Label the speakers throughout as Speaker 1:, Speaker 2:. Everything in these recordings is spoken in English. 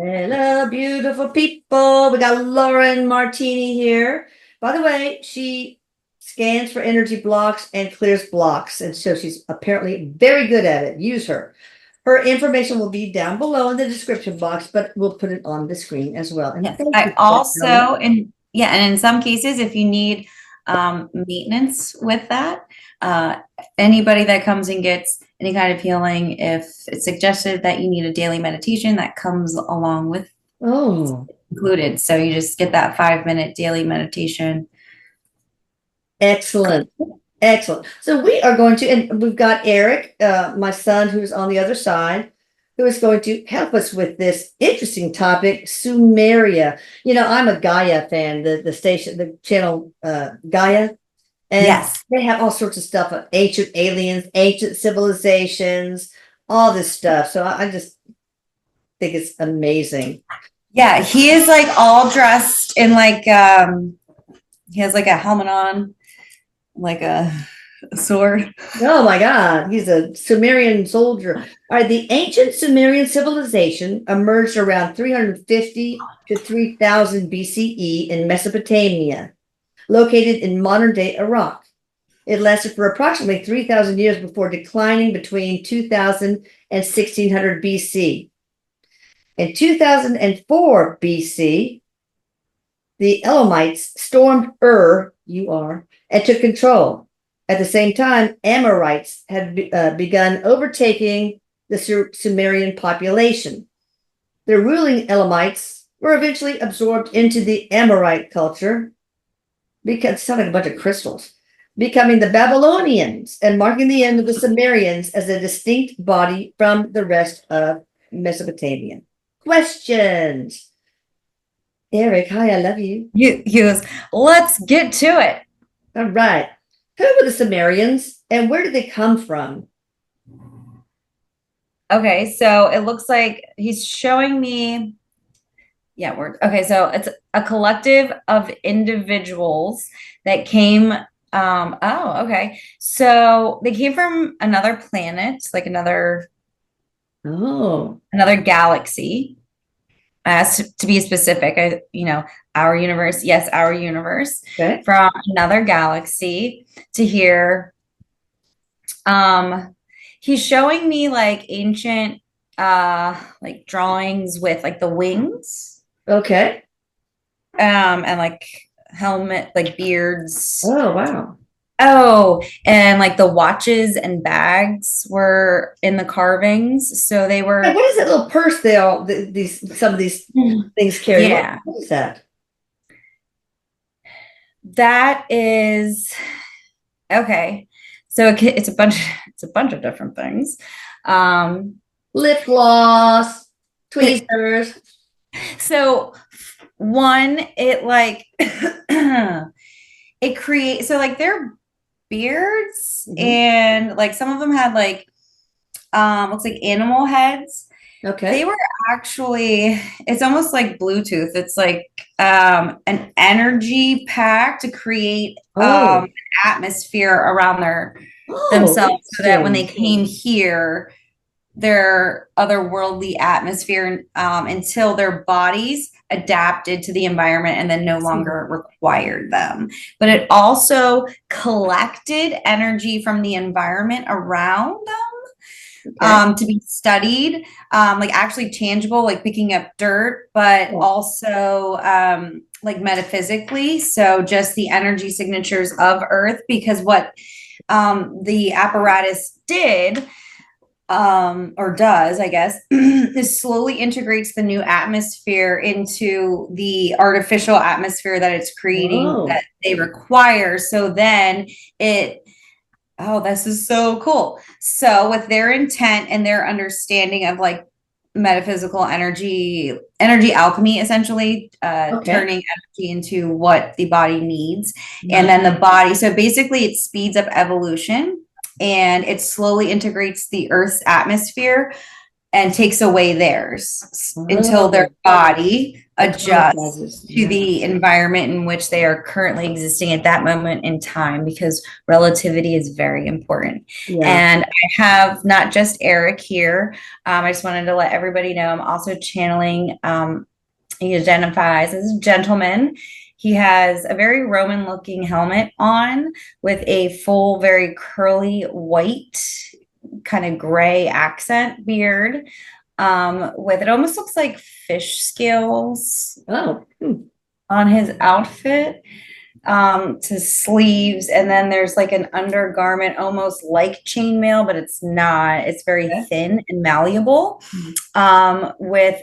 Speaker 1: Hello, beautiful people. We got Lauren Martini here. By the way, she scans for energy blocks and clears blocks. And so she's apparently very good at it. Use her. Her information will be down below in the description box, but we'll put it on the screen as well. And
Speaker 2: Yes,
Speaker 1: thank
Speaker 2: I
Speaker 1: you for that,
Speaker 2: also,
Speaker 1: Lauren.
Speaker 2: and in some cases, if you need maintenance with that, anybody that comes and gets any kind of healing, if it's suggested that you need a daily meditation, that comes along with
Speaker 1: Oh,
Speaker 2: included. So you just get that 5-minute daily meditation.
Speaker 1: excellent. Excellent. So we are going to, and we've got Erik, my son, who's on the other side, who is going to help us with this interesting topic, Sumeria. I'm a Gaia fan, the station, the channel Gaia, and
Speaker 2: Yes.
Speaker 1: they have all sorts of stuff of ancient aliens, ancient civilizations, all this stuff. So I just think it's amazing.
Speaker 2: Yeah, he is like all dressed in like he has like a helmet on, like a sword.
Speaker 1: Oh my God, he's a Sumerian soldier. All right, the ancient Sumerian civilization emerged around 350 to 3000 BCE in Mesopotamia, located in modern day Iraq. It lasted for approximately 3,000 years before declining between 2000 and 1600 BC. In 2004 BC, the Elamites stormed Ur, and took control. At the same time, Amorites had begun overtaking the Sumerian population. The ruling Elamites were eventually absorbed into the Amorite culture, because it sounded like a bunch of crystals, becoming the Babylonians and marking the end of the Sumerians as a distinct body from the rest of Mesopotamia. Questions? Erik, hi, I love you.
Speaker 2: He goes, let's get to it.
Speaker 1: All right. Who were the Sumerians and where did they come from?
Speaker 2: Okay, so it looks like he's showing me. Yeah, we're okay. So it's a collective of individuals that came. Oh, okay. So they came from another planet, like
Speaker 1: Oh,
Speaker 2: another galaxy. As to be specific, our universe, yes, our universe
Speaker 1: okay.
Speaker 2: from another galaxy to here. Um, he's showing me like ancient like drawings with like the wings
Speaker 1: Okay.
Speaker 2: and like helmet like beards.
Speaker 1: Oh, wow.
Speaker 2: Oh, and like the watches and bags were in the carvings, so they
Speaker 1: Hey,
Speaker 2: were.
Speaker 1: what is that little purse these some of these things carry?
Speaker 2: Yeah,
Speaker 1: What is that?
Speaker 2: that is okay. So it's a bunch of different things. um
Speaker 1: Lip gloss, tweezers.
Speaker 2: so one, it like it creates, so like their beards,
Speaker 1: Mhm.
Speaker 2: and like some of them had like looks like animal heads. They
Speaker 1: Okay.
Speaker 2: were actually, it's almost like Bluetooth. It's like an energy pack to create
Speaker 1: Oh,
Speaker 2: an atmosphere around
Speaker 1: oh,
Speaker 2: themselves, so that when they
Speaker 1: interesting.
Speaker 2: came here, their otherworldly atmosphere, until their bodies adapted to the environment and then no longer required them. But it also collected energy from the environment around them,
Speaker 1: Okay.
Speaker 2: to be studied, like actually tangible, like picking up dirt, but
Speaker 1: Yeah.
Speaker 2: also like metaphysically. So just the energy signatures of Earth, because what the apparatus did, or does, I guess, is slowly integrates the new atmosphere into the artificial atmosphere that it's creating
Speaker 1: Oh,
Speaker 2: that they require. So then it, oh, this is so cool. So with their intent and their understanding of like metaphysical energy alchemy, essentially,
Speaker 1: okay.
Speaker 2: turning energy into what the body needs, and
Speaker 1: Nice.
Speaker 2: then the body, so basically it speeds up evolution and it slowly integrates the Earth's atmosphere and takes away theirs until their body adjusts to the environment in which they are currently existing at that moment in time, because relativity is very important. And I have not just Erik here. I just wanted to let everybody know I'm also channeling. He identifies as a gentleman. He has a very Roman looking helmet on with a full, very curly white, kind of gray accent beard, with it almost looks like fish scales on his outfit, to sleeves. And then there's like an undergarment, almost like chainmail, but it's not. It's very thin and malleable, with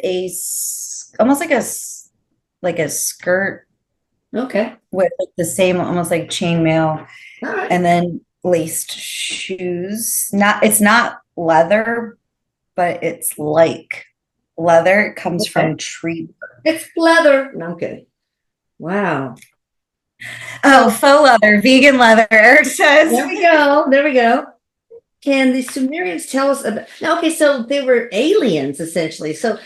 Speaker 2: almost like a skirt.
Speaker 1: Okay.
Speaker 2: With the same, almost like chainmail, and then laced shoes. It's not leather, but it's like leather. It comes from tree.
Speaker 1: It's leather. No, I'm kidding. Wow.
Speaker 2: Oh, faux leather, vegan leather, Erik says.
Speaker 1: There we go. There we go. Can the Sumerians tell us about? Okay, so they were aliens essentially. So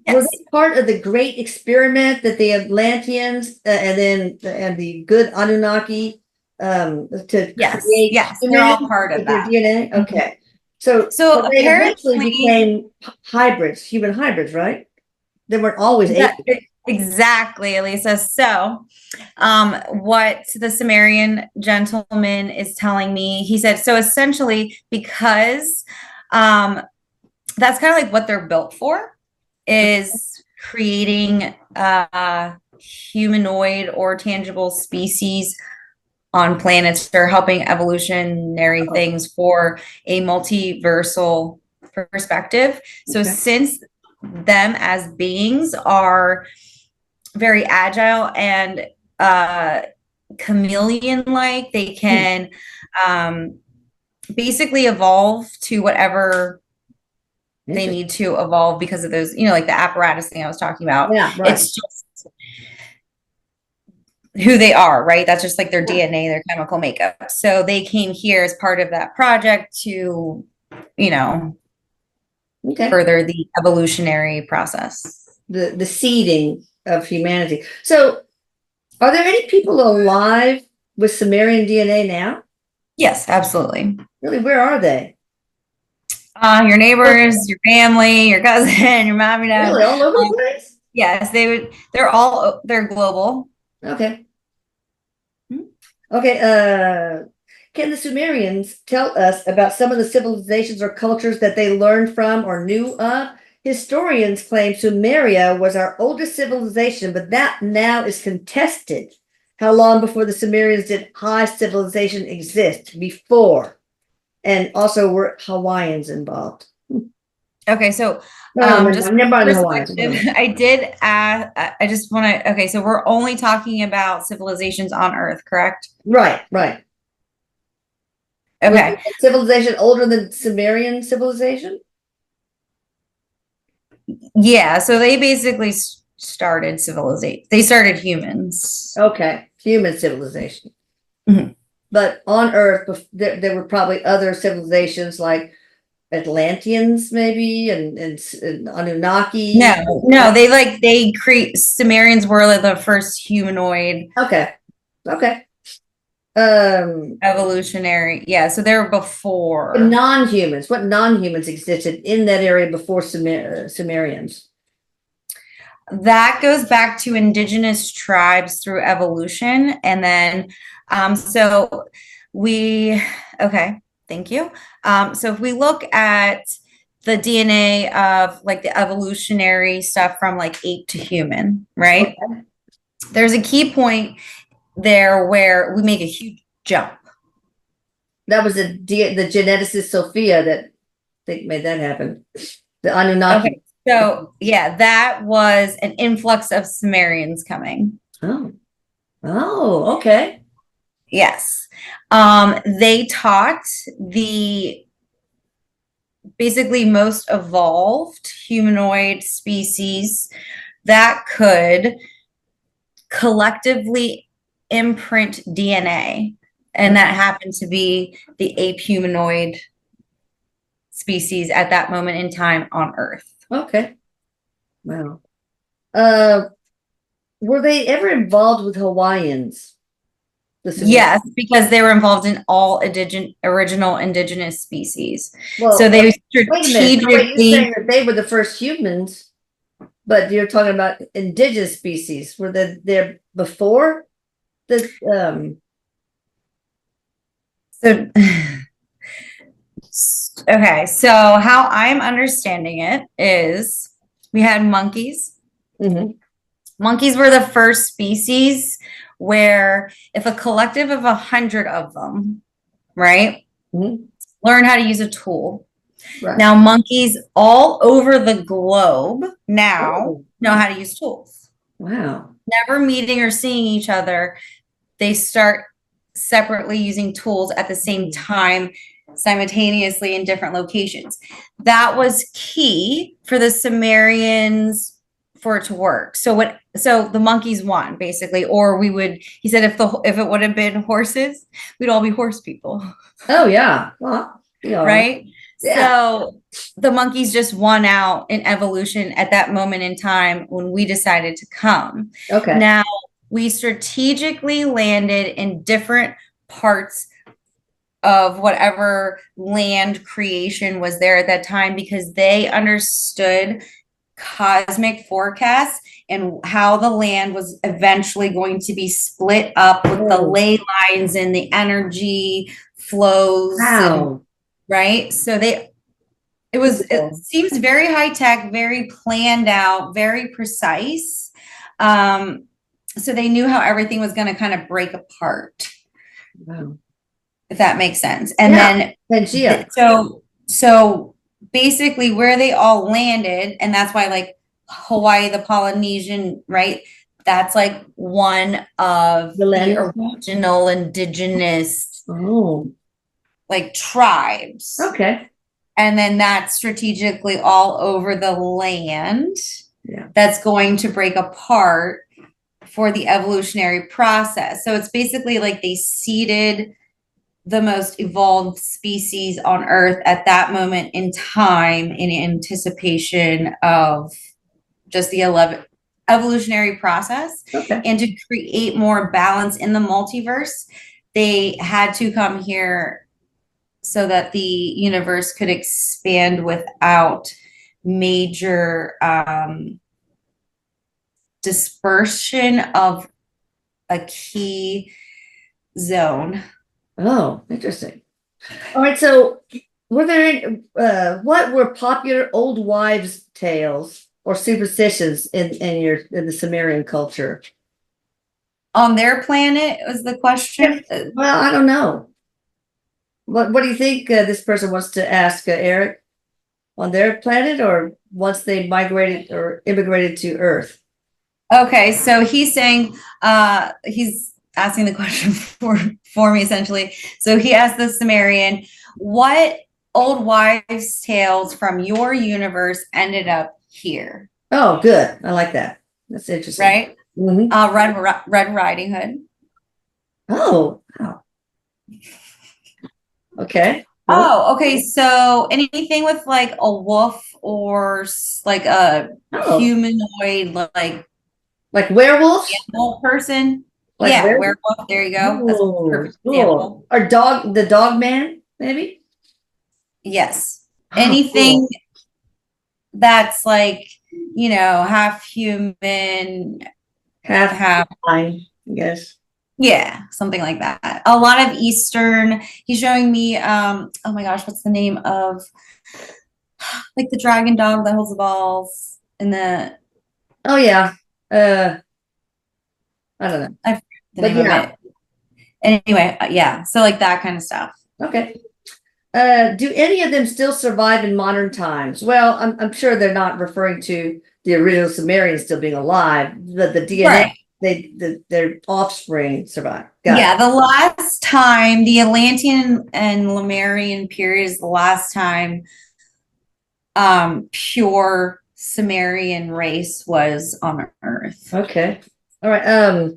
Speaker 1: were they part of the great experiment that the Atlanteans and the good Anunnaki to create?
Speaker 2: Yes, they're all part of that.
Speaker 1: DNA. Okay, so they eventually became hybrids, human hybrids, right? They weren't always aliens.
Speaker 2: Exactly, Elisa. So, what the Sumerian gentleman is telling me, he said, so essentially, because that's kind of like what they're built for, is creating humanoid or tangible species on planets, or helping evolutionary things for a multiversal perspective. So since them as beings are very agile and chameleon-like, they can basically evolve to whatever they need to evolve because of those, like the apparatus thing I was talking about.
Speaker 1: Yeah, right.
Speaker 2: It's just who they are, right? That's just like their DNA, their chemical makeup. So they came here as part of that project to, further the evolutionary process.
Speaker 1: The seeding of humanity. So are there any people alive with Sumerian DNA now?
Speaker 2: Yes, absolutely.
Speaker 1: Really, where are they?
Speaker 2: Your neighbors, your family, your cousin, your mom,
Speaker 1: Really, all over the place?
Speaker 2: Yes, they're global.
Speaker 1: Okay. Okay, can the Sumerians tell us about some of the civilizations or cultures that they learned from or knew of? Historians claim Sumeria was our oldest civilization, but that now is contested. How long before the Sumerians did high civilization exist before? And also were Hawaiians involved?
Speaker 2: Okay, so
Speaker 1: just
Speaker 2: I did I just want to, okay, so we're only talking about civilizations on Earth, correct?
Speaker 1: Right.
Speaker 2: Okay.
Speaker 1: Civilization older than Sumerian civilization?
Speaker 2: Yeah, so they basically started civilization. They started humans.
Speaker 1: Okay, human civilization. But on Earth, there were probably other civilizations like Atlanteans, maybe, and Anunnaki.
Speaker 2: No, they create Sumerians were like the first humanoid.
Speaker 1: Okay.
Speaker 2: Evolutionary, yeah. So they were before
Speaker 1: non-humans. What non-humans existed in that area before Sumerians?
Speaker 2: That goes back to indigenous tribes through evolution, and then thank you. So if we look at the DNA of like the evolutionary stuff from like ape to human, right? Okay. There's a key point there where we make a huge jump.
Speaker 1: That was the geneticist Sophia that I think made that happen. The Anunnaki.
Speaker 2: Okay. So yeah, that was an influx of Sumerians coming.
Speaker 1: Oh, okay.
Speaker 2: Yes. They taught the basically most evolved humanoid species that could collectively imprint DNA. And that happened to be the ape humanoid species at that moment in time on Earth.
Speaker 1: Okay. Wow. Were they ever involved with Hawaiians? The Sumerians?
Speaker 2: Yes, because they were involved in all original indigenous species. So
Speaker 1: Well,
Speaker 2: they
Speaker 1: wait a minute. So wait, you're
Speaker 2: strategically,
Speaker 1: saying that they were the first humans, but you're talking about indigenous species. Were they there before the
Speaker 2: so okay, so how I'm understanding it is we had monkeys.
Speaker 1: mhm.
Speaker 2: Monkeys were the first species where if a collective of 100 of them, right,
Speaker 1: Mhm.
Speaker 2: learn how to use a tool.
Speaker 1: Right.
Speaker 2: Now, monkeys all over the globe now
Speaker 1: Oh,
Speaker 2: know how to use tools.
Speaker 1: wow.
Speaker 2: Never meeting or seeing each other, they start separately using tools at the same time, simultaneously in different locations. That was key for the Sumerians for it to work. So the monkeys won basically, or we would, he said if it would have been horses, we'd all be horse people.
Speaker 1: Oh yeah. Well, yeah.
Speaker 2: Right?
Speaker 1: Yeah.
Speaker 2: So the monkeys just won out in evolution at that moment in time when we decided to come.
Speaker 1: Okay.
Speaker 2: Now, we strategically landed in different parts of whatever land creation was there at that time because they understood cosmic forecasts and how the land was eventually going to be split up with the ley lines and the energy flows and
Speaker 1: Wow.
Speaker 2: right? So it seems very high tech, very planned out, very precise. So they knew how everything was going to kind of break apart,
Speaker 1: Wow.
Speaker 2: if that makes sense. And
Speaker 1: Yeah.
Speaker 2: then
Speaker 1: Pangea.
Speaker 2: so basically where they all landed, and that's why like Hawaii, the Polynesian, right? That's like one of
Speaker 1: The
Speaker 2: the
Speaker 1: land.
Speaker 2: original indigenous
Speaker 1: Oh.
Speaker 2: like tribes.
Speaker 1: Okay.
Speaker 2: And then that's strategically all over the land
Speaker 1: Yeah.
Speaker 2: that's going to break apart for the evolutionary process. So it's basically like they seeded the most evolved species on Earth at that moment in time in anticipation of just the evolutionary process.
Speaker 1: Okay.
Speaker 2: And to create more balance in the multiverse, they had to come here so that the universe could expand without major dispersion of a key zone.
Speaker 1: Oh, interesting. All right. So, were there any, what were popular old wives' tales or superstitions in the Sumerian culture?
Speaker 2: On their planet was the question.
Speaker 1: Well, I don't know. What do you think this person wants to ask, Eric? On their planet, or once they migrated or immigrated to Earth?
Speaker 2: Okay, so he's saying he's asking the question for me essentially. So he asked the Sumerian, what old wives' tales from your universe ended up here?
Speaker 1: Oh, good. I like that. That's interesting.
Speaker 2: Right?
Speaker 1: Mhm.
Speaker 2: Red Riding Hood.
Speaker 1: Oh, wow. Okay. Well,
Speaker 2: Oh, okay. So anything with like a wolf or like a
Speaker 1: oh,
Speaker 2: humanoid,
Speaker 1: like werewolves?
Speaker 2: animal person.
Speaker 1: Like
Speaker 2: Yeah,
Speaker 1: werewolves?
Speaker 2: werewolf. There you go. That's a
Speaker 1: Oh,
Speaker 2: perfect
Speaker 1: cool.
Speaker 2: example.
Speaker 1: Or the dog man, maybe?
Speaker 2: Yes.
Speaker 1: Oh,
Speaker 2: Anything
Speaker 1: cool.
Speaker 2: that's like, half human,
Speaker 1: Half
Speaker 2: half,
Speaker 1: fine, I guess.
Speaker 2: yeah, something like that. A lot of Eastern. He's showing me, oh my gosh, what's the name of like the dragon dog that holds the balls and
Speaker 1: Oh, yeah. I don't know.
Speaker 2: I forget the
Speaker 1: But
Speaker 2: name of
Speaker 1: yeah,
Speaker 2: it. Anyway, yeah. So like that kind of stuff.
Speaker 1: okay. Do any of them still survive in modern times? Well, I'm sure they're not referring to the original Sumerians still being alive. The DNA,
Speaker 2: Right.
Speaker 1: their offspring survive. Got
Speaker 2: Yeah, the last time the Atlantean and Lemurian period is the last time pure Sumerian race was on Earth.
Speaker 1: it. Okay. All right.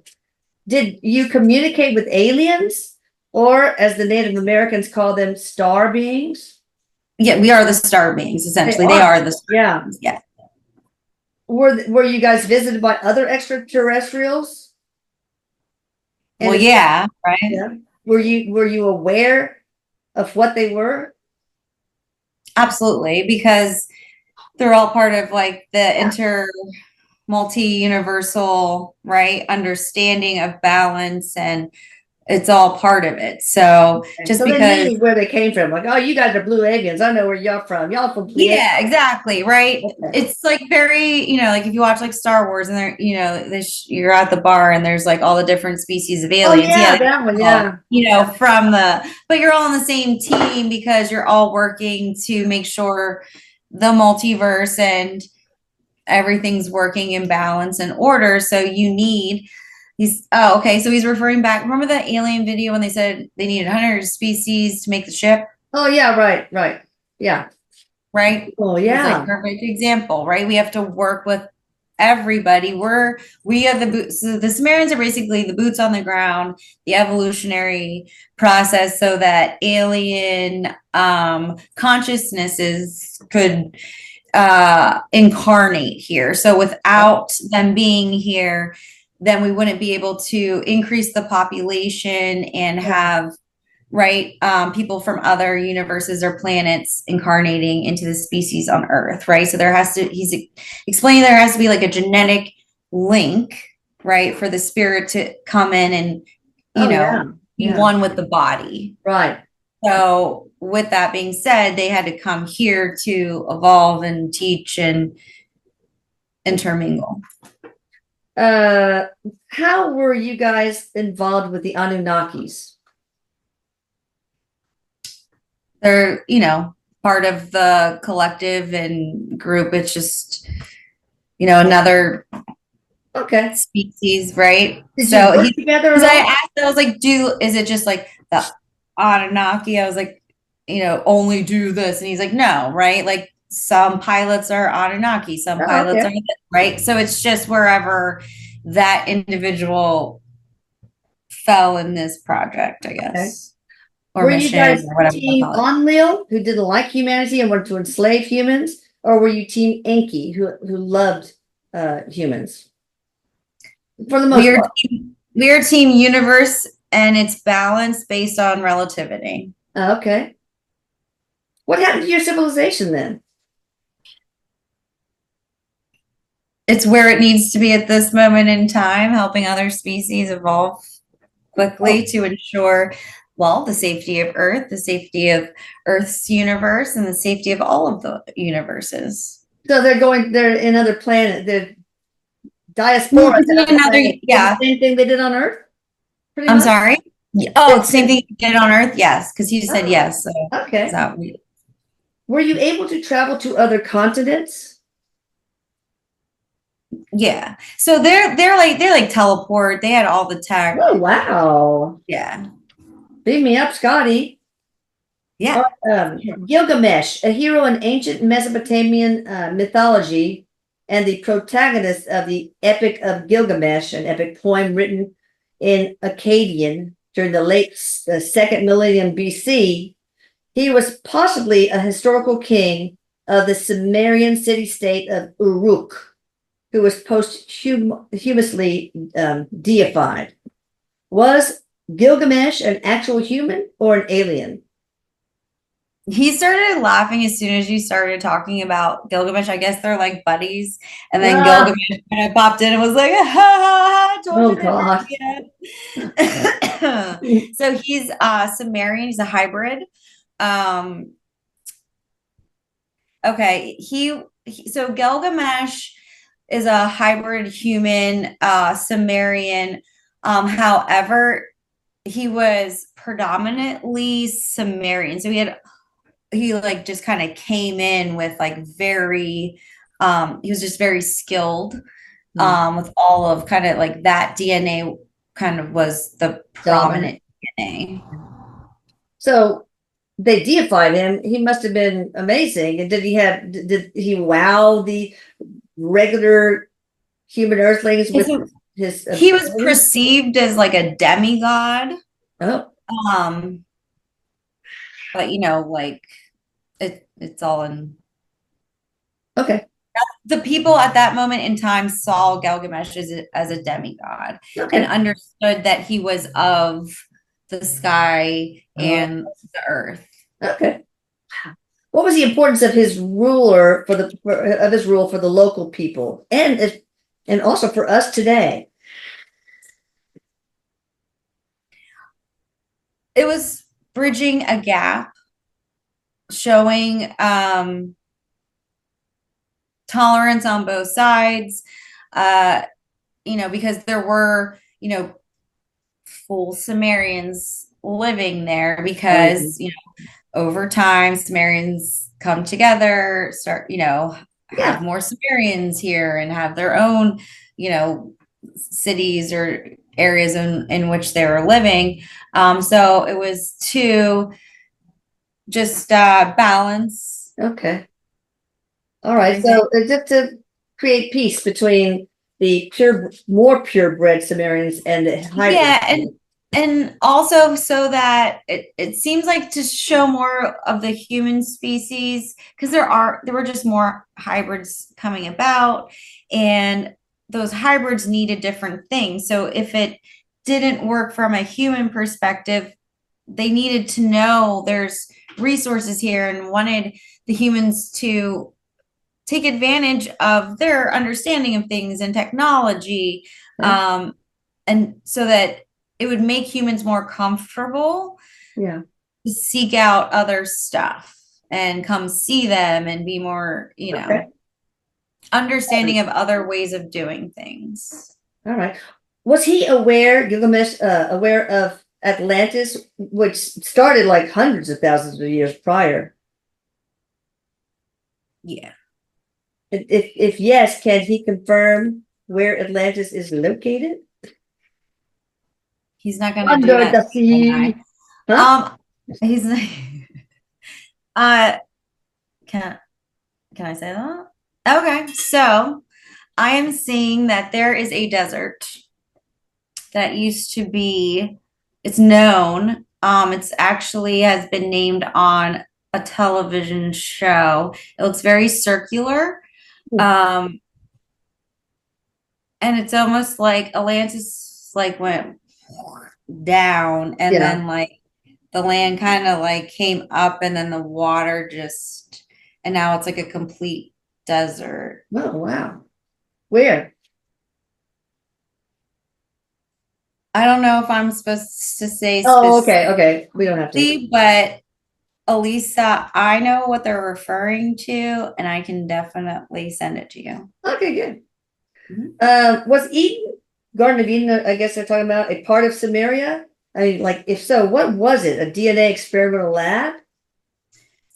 Speaker 1: Did you communicate with aliens, or as the Native Americans call them, star beings?
Speaker 2: Yeah, we are the star beings, essentially. They are the star
Speaker 1: Yeah.
Speaker 2: beings. Yeah.
Speaker 1: Were you guys visited by other extraterrestrials?
Speaker 2: Well,
Speaker 1: And
Speaker 2: yeah, right.
Speaker 1: yeah, were you aware of what they were?
Speaker 2: Absolutely, because they're all part of like the multi-universal, right, understanding of balance, and it's all part of it. So just
Speaker 1: So they
Speaker 2: because,
Speaker 1: knew where they came from. Like, oh, you guys are blue aliens. I know where y'all from. Y'all from
Speaker 2: yeah, exactly, right.
Speaker 1: Okay.
Speaker 2: It's like very, like if you watch like Star Wars and there, you're at the bar and there's like all the different species of
Speaker 1: Oh
Speaker 2: aliens.
Speaker 1: yeah,
Speaker 2: Yeah,
Speaker 1: that one.
Speaker 2: all,
Speaker 1: Yeah.
Speaker 2: but you're all on the same team because you're all working to make sure the multiverse and everything's working in balance and order. So you need okay. So he's referring back. Remember the alien video when they said they needed 100 species to make the ship,
Speaker 1: Oh yeah, right. Yeah.
Speaker 2: right?
Speaker 1: Oh
Speaker 2: He's like
Speaker 1: yeah.
Speaker 2: perfect example, right? We have to work with everybody. We are the boots. So the Sumerians are basically the boots on the ground, the evolutionary process, so that alien consciousnesses could incarnate here. So without them being here, then we wouldn't be able to increase the population and have right people from other universes or planets incarnating into the species on Earth, right? So he's explaining there has to be like a genetic link, right, for the spirit to come in and be one with the body.
Speaker 1: Right.
Speaker 2: So with that being said, they had to come here to evolve and teach and intermingle.
Speaker 1: How were you guys involved with the Anunnakis?
Speaker 2: They're, part of the collective and group. It's just, another
Speaker 1: Okay.
Speaker 2: species, right?
Speaker 1: Did
Speaker 2: So
Speaker 1: you work together at
Speaker 2: because I
Speaker 1: all?
Speaker 2: asked, I was like, is it just like the Anunnaki? I was like, only do this. And he's like, no, right? Like some pilots are Anunnaki, some
Speaker 1: Oh,
Speaker 2: pilots are
Speaker 1: okay.
Speaker 2: this, right? So it's just wherever that individual fell in this project, I
Speaker 1: Okay.
Speaker 2: guess, or
Speaker 1: Were you
Speaker 2: mission
Speaker 1: guys
Speaker 2: or whatever you
Speaker 1: team
Speaker 2: call it.
Speaker 1: Enlil, who didn't like humanity and wanted to enslave humans, or were you team Enki, who loved humans? For the most
Speaker 2: We are
Speaker 1: part.
Speaker 2: we are team universe, and it's balanced based on relativity.
Speaker 1: Okay. What happened to your civilization then?
Speaker 2: It's where it needs to be at this moment in time, helping other species evolve quickly to ensure, well, the safety of Earth, the safety of Earth's universe, and the safety of all of the universes.
Speaker 1: So they're in other planet, the diaspora to other planets. The
Speaker 2: Yeah.
Speaker 1: same thing they did on Earth, pretty
Speaker 2: I'm
Speaker 1: much.
Speaker 2: sorry. Oh, same thing you did on Earth? Yes, because you said
Speaker 1: Oh,
Speaker 2: yes. So
Speaker 1: okay.
Speaker 2: that
Speaker 1: Were you able to travel to other continents?
Speaker 2: yeah. So they teleport. They had all the tech.
Speaker 1: Oh, wow.
Speaker 2: Yeah.
Speaker 1: Beam me up, Scotty.
Speaker 2: Yeah.
Speaker 1: Gilgamesh, a hero in ancient Mesopotamian mythology and the protagonist of the Epic of Gilgamesh, an epic poem written in Akkadian during the late second millennium BC. He was possibly a historical king of the Sumerian city-state of Uruk, who was posthumously deified. Was Gilgamesh an actual human or an alien?
Speaker 2: He started laughing as soon as you started talking about Gilgamesh. I guess they're like buddies. And then Gilgamesh kind of popped in and was like, ha, ha, ha, told you
Speaker 1: God.
Speaker 2: that. So he's Sumerian, he's a hybrid. Okay, so Gilgamesh is a hybrid human Sumerian. However, he was predominantly Sumerian. So he like just kind of came in with like very he was just very skilled with all of kind of like that DNA kind of was the prominent DNA.
Speaker 1: So they deified him. He must have been amazing. And did he wow the regular human earthlings with his
Speaker 2: he was perceived as like a demigod.
Speaker 1: Oh.
Speaker 2: But like it It's all in.
Speaker 1: Okay.
Speaker 2: The people at that moment in time saw Gilgamesh as a demigod and
Speaker 1: Okay.
Speaker 2: understood that he was of the sky
Speaker 1: Oh,
Speaker 2: and the earth.
Speaker 1: okay. What was the importance of his of his rule for the local people and also for us today?
Speaker 2: It was bridging a gap, showing tolerance on both sides, because there were, full Sumerians living there because, over time, Sumerians come together, start,
Speaker 1: Yeah.
Speaker 2: have more Sumerians here and have their own, cities or areas in which they were living. So it was to just balance.
Speaker 1: Okay. All right.
Speaker 2: Everything.
Speaker 1: So just to create peace between the more purebred Sumerians and the hybrid.
Speaker 2: Yeah, and also so that it seems like to show more of the human species, because there were just more hybrids coming about, and those hybrids needed different things. So if it didn't work from a human perspective, they needed to know there's resources here and wanted the humans to take advantage of their understanding of things and technology, and so that it would make humans more comfortable
Speaker 1: Yeah.
Speaker 2: to seek out other stuff and come see them and be more,
Speaker 1: Okay.
Speaker 2: understanding of other ways of doing things.
Speaker 1: All right. Was he Gilgamesh, aware of Atlantis, which started like hundreds of thousands of years prior?
Speaker 2: Yeah.
Speaker 1: If yes, can he confirm where Atlantis is located?
Speaker 2: He's not going to do
Speaker 1: Under
Speaker 2: that.
Speaker 1: the sea. Huh?
Speaker 2: He's uh can I say that? Okay. So I am seeing that there is a desert that used to be, it's known. It's actually has been named on a television show. It looks very circular. And it's almost like Atlantis like went down and
Speaker 1: Yeah.
Speaker 2: then like the land kind of like came up and then the water just, and now it's like a complete desert.
Speaker 1: Oh, wow. Where?
Speaker 2: I don't know if I'm supposed to say
Speaker 1: Oh, okay, okay. We don't have to.
Speaker 2: specifically, but Elisa, I know what they're referring to, and I can definitely send it to you.
Speaker 1: Okay, good.
Speaker 2: Mhm.
Speaker 1: Was Garden of Eden, I guess they're talking about, a part of Samaria? I mean, like, if so, what was it? A DNA experimental lab?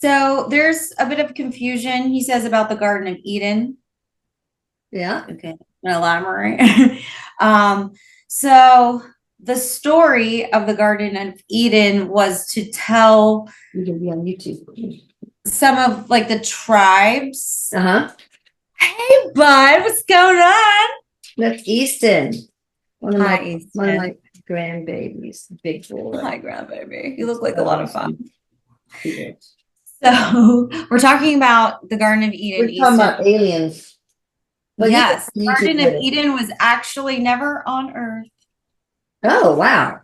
Speaker 2: So there's a bit of confusion, he says, about the Garden of Eden.
Speaker 1: Yeah.
Speaker 2: Okay, I'm gonna elaborate. So the story of the Garden of Eden was to tell
Speaker 1: You can be on YouTube.
Speaker 2: some of like the tribes.
Speaker 1: Uh-huh.
Speaker 2: Hey, bud, what's going on?
Speaker 1: That's Easton. One of
Speaker 2: Hi,
Speaker 1: my
Speaker 2: Easton.
Speaker 1: grandbabies, big boy.
Speaker 2: Hi, grandbaby. You look like a lot of fun.
Speaker 1: Yeah.
Speaker 2: So we're talking about the Garden of Eden.
Speaker 1: We're talking about aliens. But
Speaker 2: Yes,
Speaker 1: you
Speaker 2: Garden
Speaker 1: did
Speaker 2: of
Speaker 1: it.
Speaker 2: Eden was actually never on Earth.
Speaker 1: Oh, wow.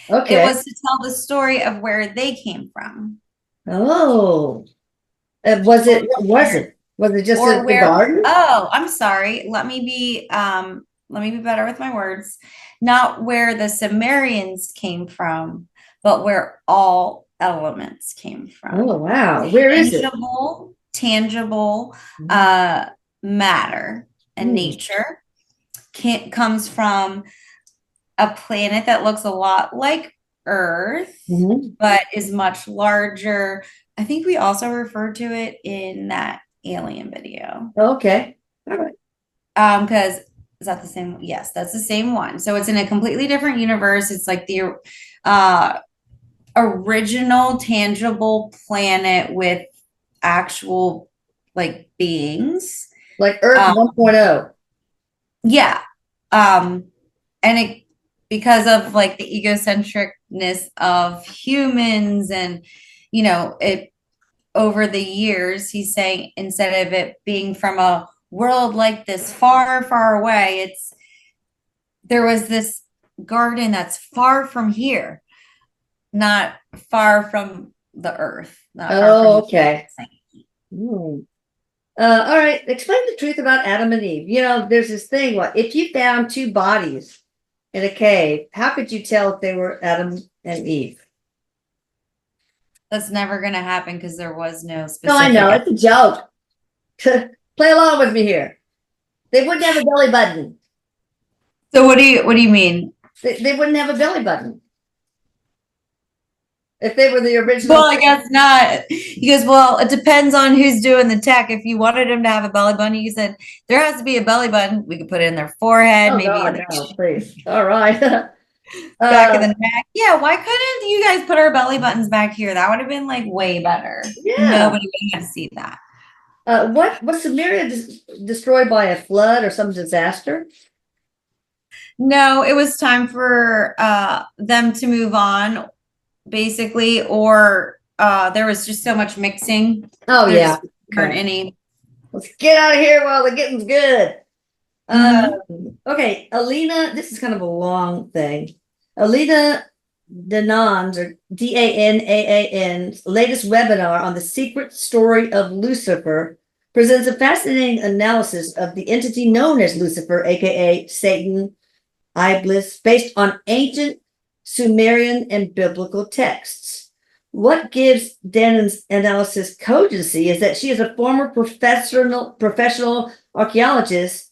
Speaker 2: It
Speaker 1: Okay.
Speaker 2: was to tell the story of where they came from.
Speaker 1: Oh. Was it, what was it? Was it just
Speaker 2: Or
Speaker 1: the
Speaker 2: where,
Speaker 1: garden?
Speaker 2: oh, I'm sorry. Let me be better with my words. Not where the Sumerians came from, but where all elements came from.
Speaker 1: Oh, wow. Where is it?
Speaker 2: Tangible matter and nature comes from a planet that looks a lot like Earth, but is much larger. I think we also referred to it in that alien video.
Speaker 1: Okay. All right.
Speaker 2: Because is that the same? Yes, that's the same one. So it's in a completely different universe. It's like the original tangible planet with actual like beings.
Speaker 1: Like Earth 1.0.
Speaker 2: Yeah. And it, because of like the egocentricness of humans and, it over the years, he's saying instead of it being from a world like this far, far away, there was this garden that's far from here, not far from the earth, not far from
Speaker 1: Oh, okay. Hmm. All right. Explain the truth about Adam and Eve. There's this thing. What if you found two bodies in a cave? How could you tell if they were Adam and Eve?
Speaker 2: That's never going to happen because there was no
Speaker 1: No, I know
Speaker 2: specific.
Speaker 1: it's a joke. Play along with me here. They wouldn't have a belly button.
Speaker 2: So what do you mean?
Speaker 1: They wouldn't have a belly button if they were the original.
Speaker 2: Well, I guess not. He goes, well, it depends on who's doing the tech. If you wanted him to have a belly button, you said there has to be a belly button. We could put it in their forehead,
Speaker 1: Oh
Speaker 2: maybe in
Speaker 1: God,
Speaker 2: their
Speaker 1: no, please. All right.
Speaker 2: back of the neck. Yeah, why couldn't you guys put our belly buttons back here? That would have been like way better.
Speaker 1: Yeah.
Speaker 2: Nobody would have to see that.
Speaker 1: What was Samaria destroyed by a flood or some disaster?
Speaker 2: No, it was time for them to move on, basically, or there was just so much mixing.
Speaker 1: Oh
Speaker 2: There
Speaker 1: yeah.
Speaker 2: just weren't any.
Speaker 1: Let's get out of here while the getting's good.
Speaker 2: Mhm.
Speaker 1: Okay, Alina, this is kind of a long thing. Alina Danan's or Danaan's latest webinar on the secret story of Lucifer presents a fascinating analysis of the entity known as Lucifer, aka Satan, Iblis, based on ancient Sumerian and biblical texts. What gives Danan's analysis cogency is that she is a former professional archaeologist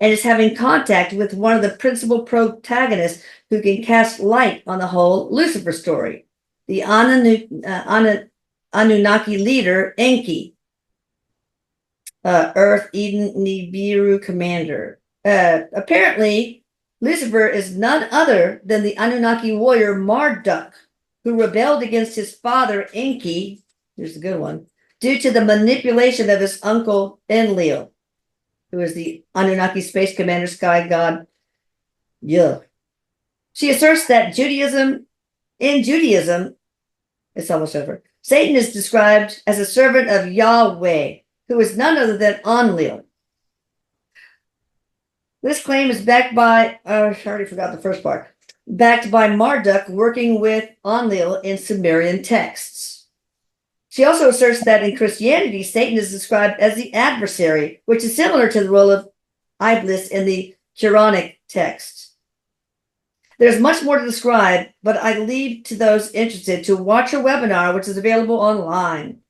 Speaker 1: and is having contact with one of the principal protagonists who can cast light on the whole Lucifer story, the Anunnaki leader, Enki, Earth, Eden, Nibiru commander. Apparently, Lucifer is none other than the Anunnaki warrior Marduk, who rebelled against his father Enki, here's a good one, due to the manipulation of his uncle Enlil, who is the Anunnaki space commander, sky god. Yeah. She asserts that in Judaism, it's almost over. Satan is described as a servant of Yahweh, who is none other than Enlil. This claim is backed by, I already forgot the first part, backed by Marduk working with Enlil in Sumerian texts. She also asserts that in Christianity, Satan is described as the adversary, which is similar to the role of Iblis in the Quranic texts. There's much more to describe, but I leave to those interested to watch her webinar, which is available online.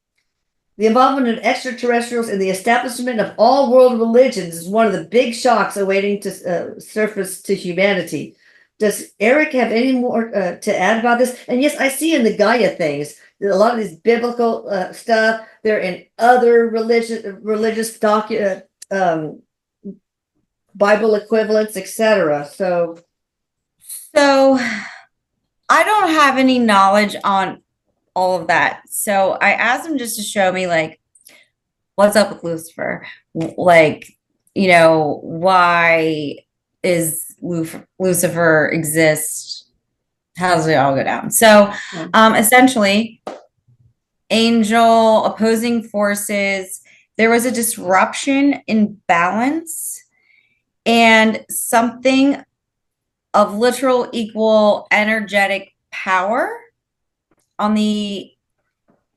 Speaker 1: The involvement of extraterrestrials in the establishment of all world religions is one of the big shocks awaiting to surface to humanity. Does Erik have any more to add about this? And yes, I see in the Gaia things, a lot of these biblical stuff, they're in other religious Bible equivalents, etc. So
Speaker 2: I don't have any knowledge on all of that. So I asked him just to show me like what's up with Lucifer, like why is Lucifer exist? How does it all go down? So essentially, angel opposing forces. There was a disruption in balance, and something of literal equal energetic power on the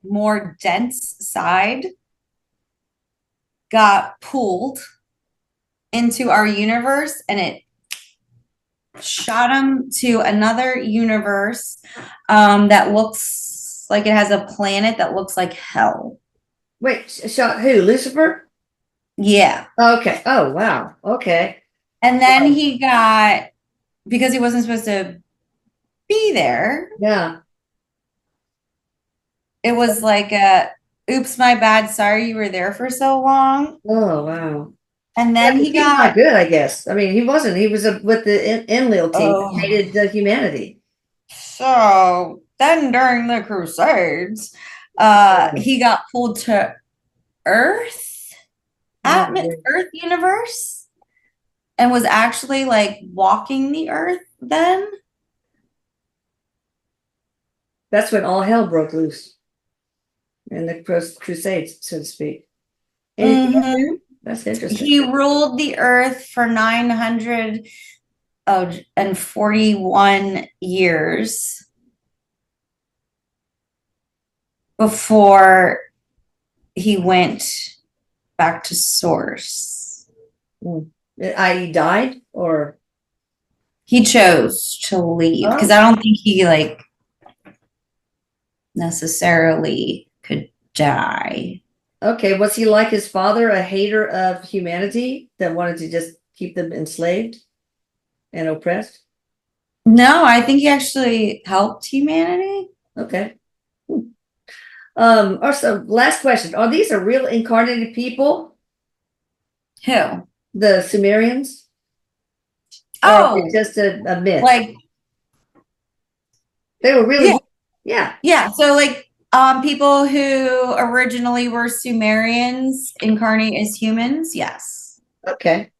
Speaker 2: more dense side got pulled into our universe, and it shot them to another universe that looks like it has a planet that looks like hell.
Speaker 1: wait, shot who? Lucifer?
Speaker 2: Yeah.
Speaker 1: Okay. Oh wow. Okay.
Speaker 2: And then he got, because he wasn't supposed to be there.
Speaker 1: Yeah.
Speaker 2: It was like oops, my bad. Sorry you were there for so long.
Speaker 1: Oh wow.
Speaker 2: And then
Speaker 1: Yeah,
Speaker 2: he
Speaker 1: he's not
Speaker 2: got
Speaker 1: good, I guess. I mean, he wasn't. He was with the Enlil team.
Speaker 2: Oh.
Speaker 1: Hated the humanity.
Speaker 2: So then during the Crusades, he got pulled to Earth, Earth universe, and was actually like walking the Earth then.
Speaker 1: That's when all hell broke loose. in the Crusades, so to speak. Anything else there? That's interesting.
Speaker 2: He ruled the earth for 941 years before he went back to source.
Speaker 1: I.e. died, or
Speaker 2: he chose to leave because I don't think he like necessarily could die.
Speaker 1: Okay, was he like his father, a hater of humanity that wanted to just keep them enslaved and oppressed?
Speaker 2: No, I think he actually helped humanity.
Speaker 1: Okay. Also, last question. Are these real incarnated people?
Speaker 2: Who?
Speaker 1: The Sumerians?
Speaker 2: Oh,
Speaker 1: or just a myth?
Speaker 2: Like
Speaker 1: they were really, yeah.
Speaker 2: So like people who originally were Sumerians incarnate as humans. Yes.
Speaker 1: Okay.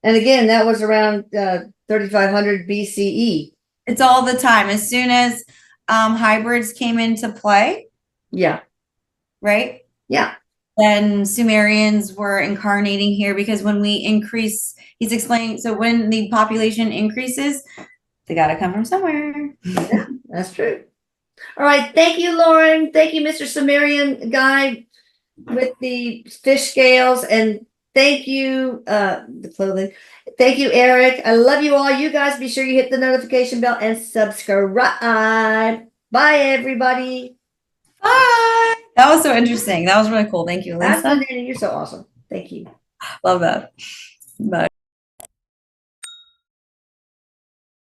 Speaker 1: And again, that was around 3500 BCE.
Speaker 2: It's all the time. As soon as hybrids came into play.
Speaker 1: Yeah.
Speaker 2: Right?
Speaker 1: Yeah.
Speaker 2: Then Sumerians were incarnating here because when we increase, he's explaining, so when the population increases, they got to come from somewhere.
Speaker 1: Yeah, that's true. All right. Thank you, Lauren. Thank you, Mr. Sumerian guy with the fish scales. And thank you, the clothing. Thank you, Erik. I love you all. You guys be sure you hit the notification bell and subscribe. Bye, everybody.
Speaker 2: Bye. That was so interesting. That was really cool. Thank you, Lisa.
Speaker 1: Fascinating. You're so awesome. Thank you.
Speaker 2: Love that. Bye.